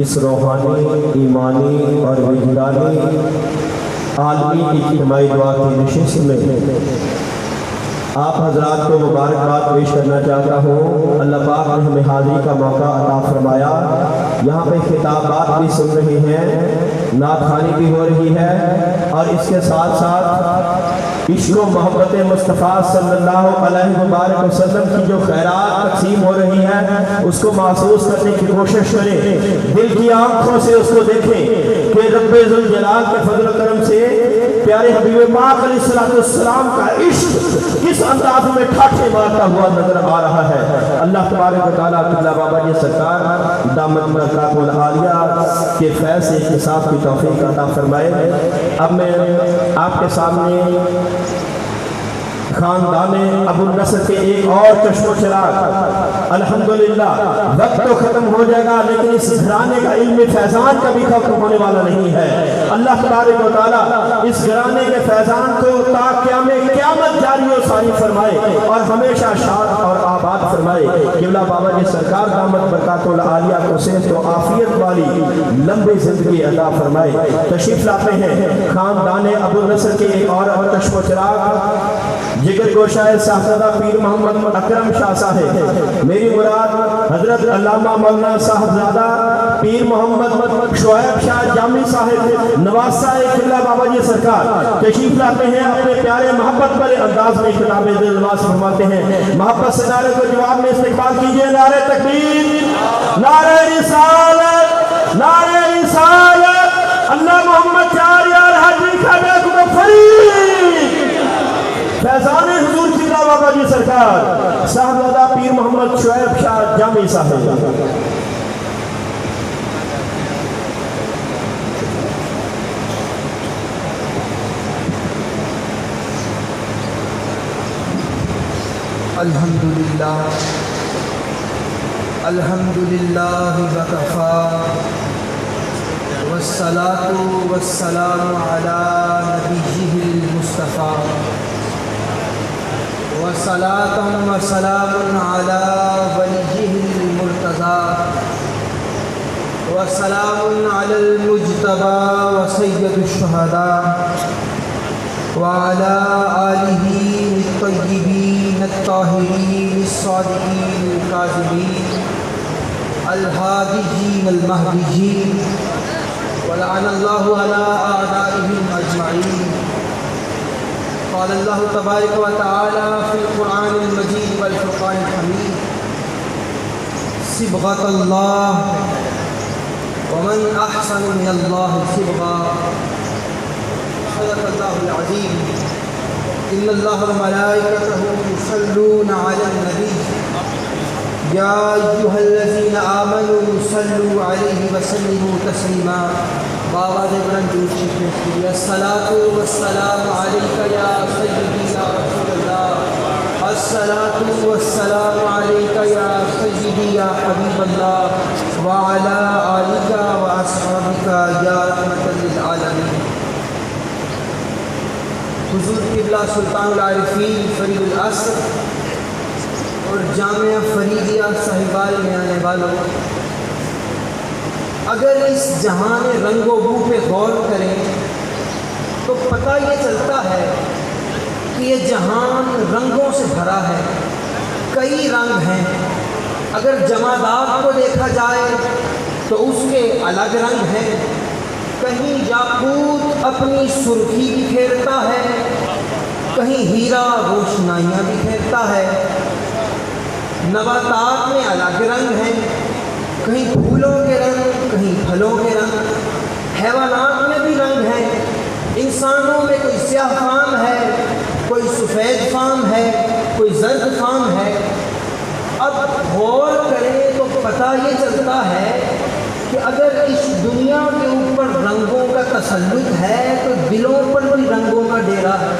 اس روحانی، ایمانی اور وجدانی عالمی اجتماعی دعا کی نشست میں آپ حضرات کو مبارکباد پیش کرنا چاہتا ہوں۔ اللہ پاک نے ہمیں حاضری کا موقع عطا فرمایا۔ یہاں پہ خطابات بھی سن رہے ہیں، نعت خوانی بھی ہو رہی ہے، اور اس کے ساتھ ساتھ عشق و محبت مصطفیٰ صلی اللہ علیہ وبارک وسلم کی جو خیرات تقسیم ہو رہی ہے اس کو محسوس کرنے کی کوشش کریں، دل کی آنکھوں سے اس کو دیکھیں کہ رب ذوالجلال کے فضل و کرم سے پیارے حبیب پاک علیہ السلام کا عشق کس انداز میں ٹھاٹھے مارتا ہوا نظر آ رہا ہے۔ اللہ تبارک و تعالیٰ قبلہ بابا جی سرکار دامت برکات العالیہ کے فیض سے احتساب کی توفیق عطا فرمائے۔ اب میں آپ کے سامنے خاندان ابو النصر کے ایک اور چشم و چراغ، الحمدللہ وقت تو ختم ہو جائے گا لیکن اس گھرانے کا علم فیضان کبھی ختم ہونے والا نہیں ہے۔ اللہ تبارک و تعالیٰ اس گھرانے کے فیضان کو تا قیامت جاری و ساری فرمائے اور ہمیشہ شاد اور آباد فرمائے۔ قبلہ بابا جی سرکار دامت برکات العالیہ کو صحت و عافیت والی لمبی زندگی عطا فرمائے۔ تشریف لاتے ہیں خاندان ابو النصر کے ایک اور چشم و چراغ، جگر گوشہ صاحبزادہ پیر محمد اکرم شاہ صاحب، میری مراد حضرت علامہ مولانا صاحبزادہ پیر محمد شعیب شاہ جامی صاحب، نواسہ قبلہ بابا جی سرکار تشریف لاتے ہیں، اپنے پیارے محبت پر انداز میں خطاب دلواز فرماتے ہیں۔ محبت سے نعرے کو جواب میں استقبال کیجئے، نعرہ تکبیر، نعرہ رسالت، نعرہ رسالت، اللہ محمد چار یار حاجی خبر کو فرید، فیضان حضور قبلہ بابا جی سرکار صاحبزادہ پیر محمد شعیب شاہ جامی صاحب۔ الحمدللہ الحمدللہ وکفا والصلاة والسلام علی نبیہ المصطفیٰ وصلاة وسلام علی ولیہ المرتضی وسلام علی المجتبی وسید الشہداء وعلى آلہ الطیبین الطاہرین الصادقین الکاذبین الہادیین المہدیین ولعن اللہ علی اعدائہم اجمعین۔ قال اللہ تبارک و تعالی فی القرآن المجید والفرقان الحمید، صبغۃ اللہ ومن احسن من اللہ صبغا، صدق اللہ العظیم۔ ان اللہ وملائکتہ یصلون علی النبی یا ایھا الذین آمنوا صلوا علیہ وسلموا تسلیما۔ بابا دے بلند درود شریف پیش کیجیے۔ الصلاۃ والسلام علیک یا سیدی یا رسول اللہ، الصلاۃ والسلام علیک یا سیدی یا حبیب اللہ، وعلی آلک واصحابک یا رحمۃ للعالمین۔ حضور قبلہ سلطان العارفین فرید العصر اور جامعہ فریدیہ صاحبال میں آنے والوں، اگر اس جہان رنگ و بو پہ غور کریں تو پتہ یہ چلتا ہے کہ یہ جہان رنگوں سے بھرا ہے، کئی رنگ ہیں۔ اگر جمادات کو دیکھا جائے تو اس کے الگ رنگ ہیں، کہیں یاقوت اپنی سرخی بکھیرتا ہے، کہیں ہیرا روشنائیاں بکھیرتا ہے۔ نباتات میں الگ رنگ ہیں، کہیں پھولوں کے رنگ، کہیں پھلوں کے رنگ۔ حیوانات میں بھی رنگ ہیں، انسانوں میں کوئی سیاہ فام ہے، کوئی سفید فام ہے، کوئی زرد فام ہے۔ اب غور کریں تو پتہ یہ چلتا ہے کہ اگر اس دنیا کے اوپر رنگوں کا تسلط ہے تو دلوں پر بھی رنگوں کا ڈیرا ہے،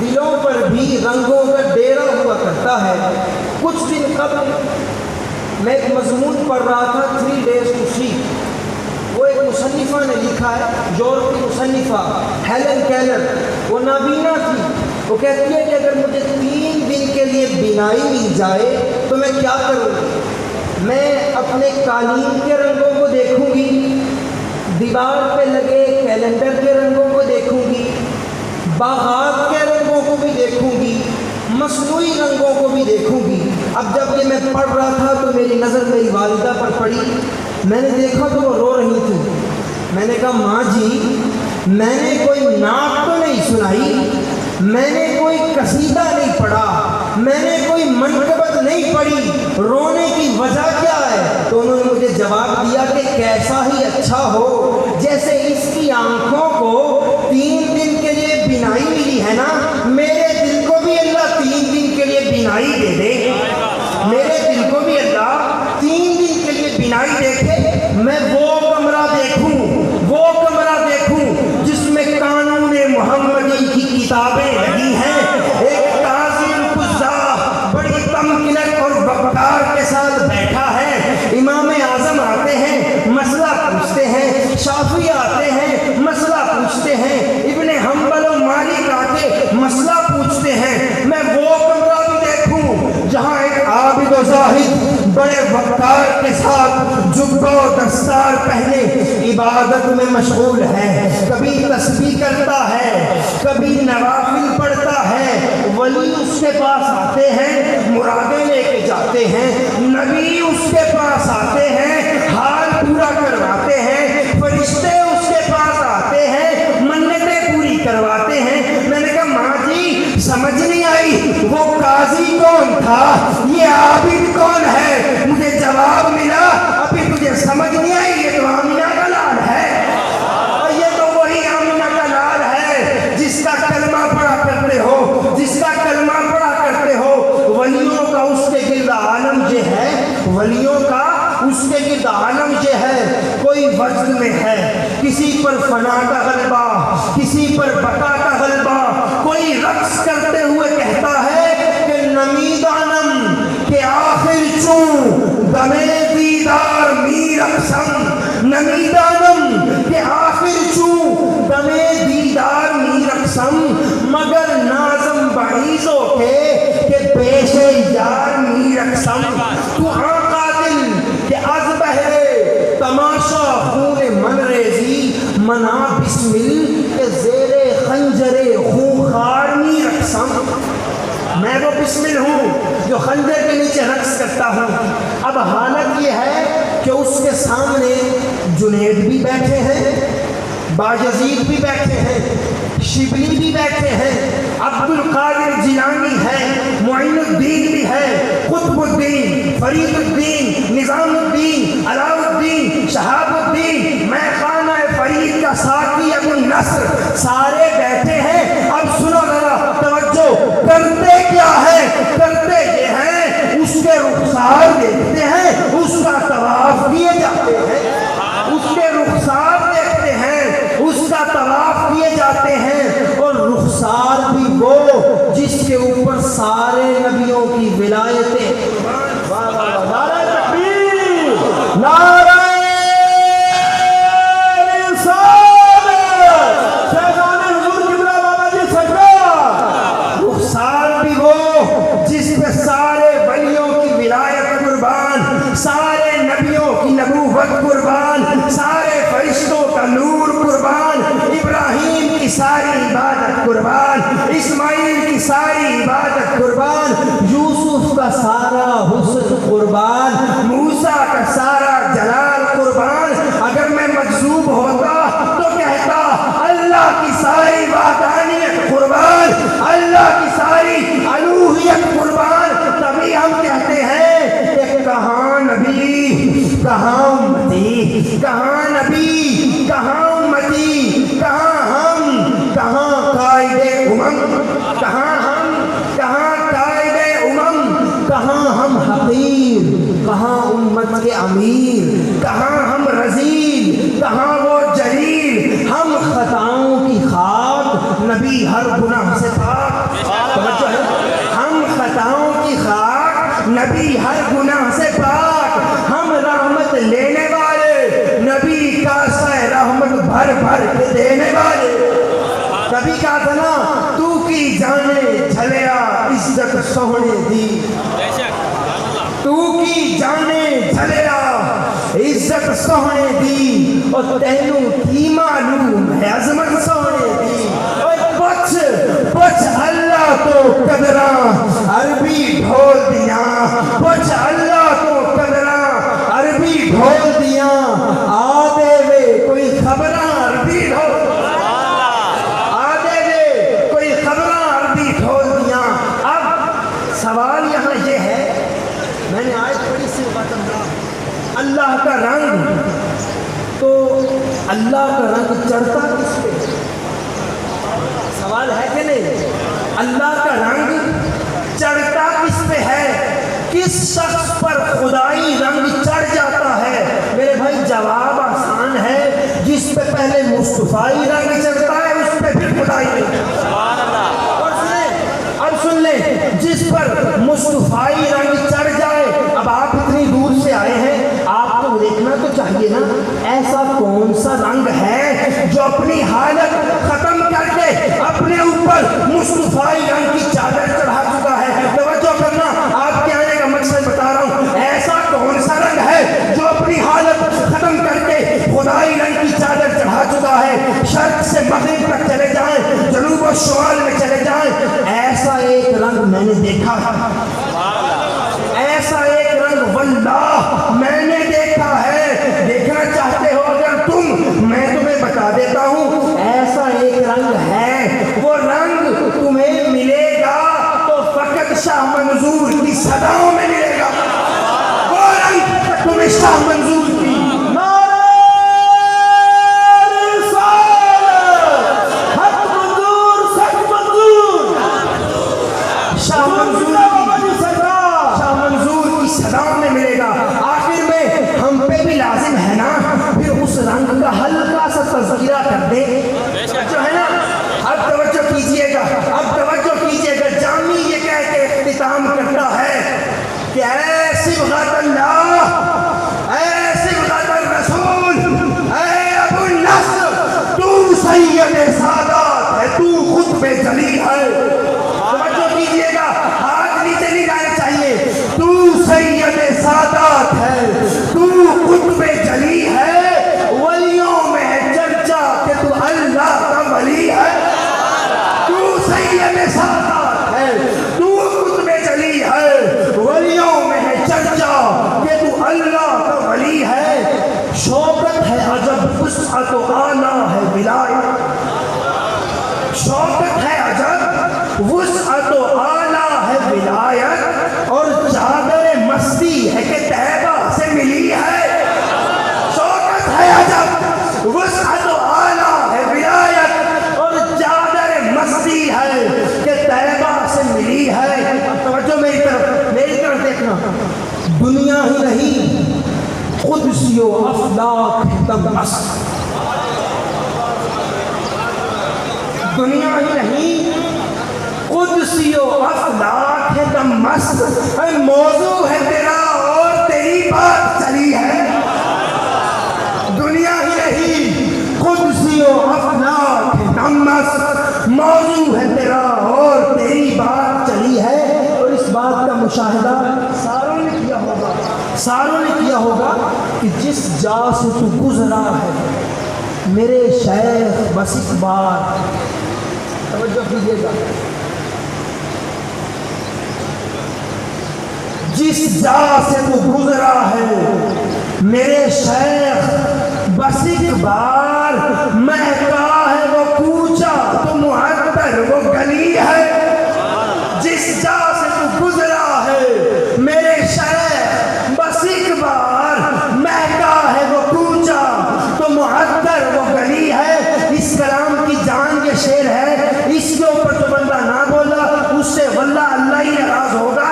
دلوں پر بھی رنگوں کا ڈیرا ہوا کرتا ہے۔ کچھ دن قبل میں ایک مضمون پڑھ رہا تھا 3 days to sleep، وہ ایک مصنفہ نے لکھا ہے، یورپی مصنفہ ہیلن کیلر، وہ نابینا تھی۔ وہ کہتی ہے کہ اگر مجھے 3 دن کے لیے بینائی مل جائے تو میں کیا کروں؟ میں اپنے قالین کے رنگوں کو دیکھوں گی، دیوار پہ لگے کیلنڈر کے رنگوں کو دیکھوں گی، باغات کے رنگوں کو بھی دیکھوں گی، مصنوعی رنگوں کو بھی دیکھوں گی۔ اب جب یہ میں پڑھ رہا تھا تو میری نظر میری والدہ پر پڑی، میں نے دیکھا تو وہ رو رہی تھی۔ میں نے کہا ماں جی، میں نے کوئی نعت تو نہیں سنائی، میں نے کوئی قصیدہ نہیں پڑھا، میں نے کوئی منقبت نہیں پڑھی، رونے کی وجہ کیا ہے؟ تو انہوں نے مجھے جواب دیا کہ کیسا ہی اچھا ہو، جیسے اس کی آنکھوں کو 3 دن کے لیے بینائی ملی ہے نا، میرے دل کو بھی اللہ 3 دن کے لیے بینائی دے دے، میرے دل کو بھی اللہ 3 دن کے لیے بینائی دیکھے، میں وہ کمرہ دیکھوں، وہ کمرہ دیکھوں جس میں قانون محمدی کی کتابیں لگی ہیں، ایک قاضی القضاء بڑی تمکنت اور وقار کے ساتھ بیٹھا ہے، امام اعظم آتے ہیں مسئلہ پوچھتے ہیں، شافعی آتے ہیں مسئلہ پوچھتے ہیں، ابن حنبل و مالک آ کے مسئلہ پوچھتے ہیں۔ میں وہ کمرہ بھی دیکھوں جہاں ایک عابد و زاہد بڑے وقار کے ساتھ جبہ و دستار پہنے عبادت میں مشغول ہے، کبھی تسبیح کرتا ہے، کبھی نوافل پڑھتا ہے، ولی اس کے پاس آتے ہیں مرادیں لے کے جاتے ہیں، نبی اس کے پاس آتے ہیں حال پورا کرواتے ہیں، فرشتے اس کے پاس آتے ہیں منتیں پوری کرواتے ہیں۔ میں نے کہا ماں جی سمجھ نہیں آئی وہ قاضی کون تھا، یہ عابد کون ہے؟ مجھے جواب ملا ابھی تجھے سمجھ نہیں آئی، یہ تو آمینہ کا لال ہے، اور یہ تو وہی آمینہ کا لال ہے جس کا کلمہ پڑھا کرتے ہو، جس کا کلمہ پڑھا کرتے ہو۔ ولیوں کا اس کے گرد عالم یہ ہے، ولیوں کا اس کے گرد عالم یہ ہے، کوئی وجد میں ہے، کسی پر فنا کا غلبہ، کسی پر بقا کا غلبہ، کوئی رقص کرتے ہوئے کہتا ہے کہ نمیدانم کہ آخر چون دمے دیدار میر اقسم، نمیدانم کہ آخر چون دمے دیدار میر اقسم، مگر نازم بعیزوں کے کہ پیش یار میر اقسم، تو آقا دل کہ از بہرے تماشا خون من ریزی، منا بسمل کہ زیر خنجر خونخوار میر اقسم، میں وہ بسمل ہوں جو خنجر کے نیچے رقص کرتا ہوں۔ اب حالت یہ ہے کہ اس کے سامنے جنید بھی بیٹھے ہیں، باجزید بھی بیٹھے ہیں، شبلی بھی بیٹھے ہیں، عبد القادر جیلانی ہے، معین الدین بھی ہے، قطب الدین، فرید الدین، نظام الدین، علاء الدین، شہاب الدین، میں خانہ فرید کا ساقی ابو النصر، سارے بیٹھے ہیں۔ اب سنو ذرا توجہ، کرتے کیا ہے؟ کرتے یہ ہیں اس کے رخسار دیکھتے ہیں، اس کا طواف کیے جاتے ہیں، اس کے رخسار دیکھتے ہیں، اس کا طواف کیے جاتے ہیں، اور رخسار بھی وہ جس کے اوپر سارے نبیوں کی ولایتیں۔ نعرہ تکبیر، نعرہ سارے نبیوں کی نبوت قربان، سارے فرشتوں کا نور قربان، ابراہیم کی ساری عبادت قربان، اسماعیل کی ساری عبادت قربان، یوسف کا سارا حسن قربان، موسیٰ کا سارا جلال قربان۔ اگر میں مجذوب ہوتا تو کہتا اللہ کی ساری وحدانیت قربان، اللہ کی ساری الوہیت قربان۔ تبھی ہم کہتے ہیں کہ کہاں نبی، کہاں امتی، کہاں نبی، کہاں امتی، کہاں ہم، کہاں قائد امم، کہاں ہم، کہاں قائد امم، کہاں ہم حقیر، کہاں امت کے امیر، کہاں ہم رذیل، کہاں وہ جلیل۔ ہم خطاؤں کی خاک، نبی ہر گناہ سے پاک، توجہ ہے، ہم خطاؤں کی خاک، نبی ہر گناہ سے پاک، ہم رحمت لینے والے، نبی کا سہ رحمت بھر بھر کے دینے والے۔ کبھی کہا تھا نا تو کی جانے جھلیا عزت سونے دی، تو کی جانے سونے دی اور تینوں کی معلوم ہے عظمت سونے دی پچھ پچھ اللہ تو قدراں عربی ڈھول دیاں پچھ اللہ تو قدراں عربی ڈھول دیاں آ دے وے کوئی خبراں عربی ڈھول آ دے وے کوئی خبراں عربی ڈھول دیاں اب سوال یہاں یہ ہے میں نے آیت پڑھی سے اللہ کا رنگ تو اللہ کا رنگ چڑھتا کس پہ سوال ہے کہ نہیں اللہ کا رنگ چڑھتا کس پہ ہے کس شخص پر خدائی رنگ چڑھ جاتا ہے میرے بھائی جواب آسان ہے جس پہ پہلے مصطفی رنگ چڑھتا ہے اس پہ پھر خدائی رنگ اب سن لیں جس پر مصطفی رنگ چڑھ جائے اب آپ اتنی دور سے آئے ہیں آپ کو دیکھنا تو چاہیے نا ایسا کون سا رنگ ہے جو اپنی حالت ختم کر کے اپنے اوپر مصطفی رنگ کی چادر چڑھا چکا ہے توجہ کرنا آپ کے آنے کا مقصد بتا رہا ہوں ایسا کون سا رنگ ہے جو اپنی حالت ختم کر کے خدائی رنگ کی چادر چڑھا چکا ہے شرق سے مغرب تک چلے جائیں جنوب و شمال میں چلے جائیں ایسا ایک رنگ میں نے دیکھا ایسا ایک رنگ واللہ میں نے دیکھا ہے دیکھنا چاہتے ہو اگر تم میں تمہیں بتا دیتا ہوں ایسا ایک رنگ ہے وہ رنگ تمہیں ملے گا تو فقط شاہ منظور کی صداؤں میں ملے گا وہ رنگ تمہیں شاہ منظور کی رنگ کا ہلکا سا تذکرہ کر دیں جو ہے نا اب توجہ کیجئے گا جامی یہ کہہ کے اختتام کرتا ہے کہ اے صبغت اللہ اے صبغت الرسول اے ابو النصر تو سید سادات ہے تو خطب جلی ہے توجہ کیجئے گا ہاتھ نیچے نہیں جانے چاہیے تو سید سادات ہے تو خطب جلی ہے اللہ کا ولی ہے تو سید سادات ہے تو قطب جلی ہے ولیوں میں ہے چرچا کہ تو اللہ کا ولی ہے شوکت ہے عجب وسعت و آنا ہے ولایت شوکت ہے عجب وسعت و آنا ہے ولایت اور چادر مستی ہے کہ طیبہ سے ملی ہے شوکت ہے عجب وسعت و مستی ہے کہ طیبہ سے ملی ہے توجہ میری طرف دیکھنا دنیا ہی نہیں قدسی و افلاک دم مست دنیا ہی نہیں قدسی و افلاک دم مست موضوع ہے تیرا اور تیری بات چلی ہے دنیا ہی نہیں قدسی و افلاک دم مست موضوع ہے تیرا اور تیری بات چلی ہے اور اس بات کا مشاہدہ ساروں نے کیا ہوگا کہ جس جا سے تو گزرا ہے میرے شیخ بس ایک بار توجہ کیجیے گا جس جا سے تو گزرا ہے میرے شیخ بس ایک بار مہکا ہے وہ کوچا تو معطر وہ گلی ہے جس جا سے تو گزرا ہے میرے شیخ بس ایک بار مہکا ہے وہ کوچا تو معطر وہ گلی ہے اس کلام کی جان یہ شعر ہے اس کے اوپر جو بندہ نہ بولا اس سے واللہ اللہ ہی ناراض ہوگا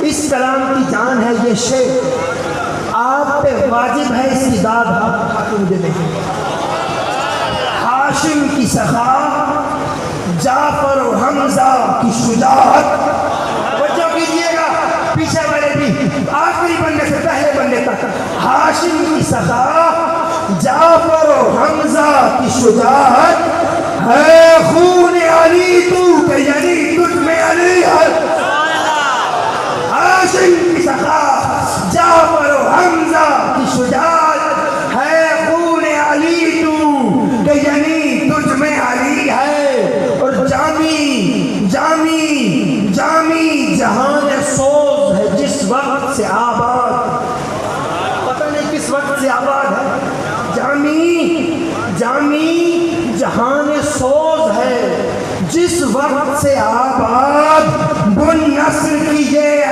اس کلام کی جان ہے یہ شعر آپ پہ واجب ہے اس کی داد آپ مجھے دیکھیں ہاشم کی سخا جعفر و حمزہ کی شجاعت توجہ کیجئے گا پیچھے والے بھی آخری بندے سے پہلے بندے تک ہاشم کی سخا جعفر و حمزہ کی شجاعت ہے خون علی تو کہ یعنی تجھ میں علی ہے ہاشم کی سخا جعفر و حمزہ کی شجاعت جہان سوز ہے جس وقت سے آباد، پتہ نہیں کس وقت سے آباد ہے، جامی جہان سوز ہے جس وقت سے آباد، بن نصر کی یہ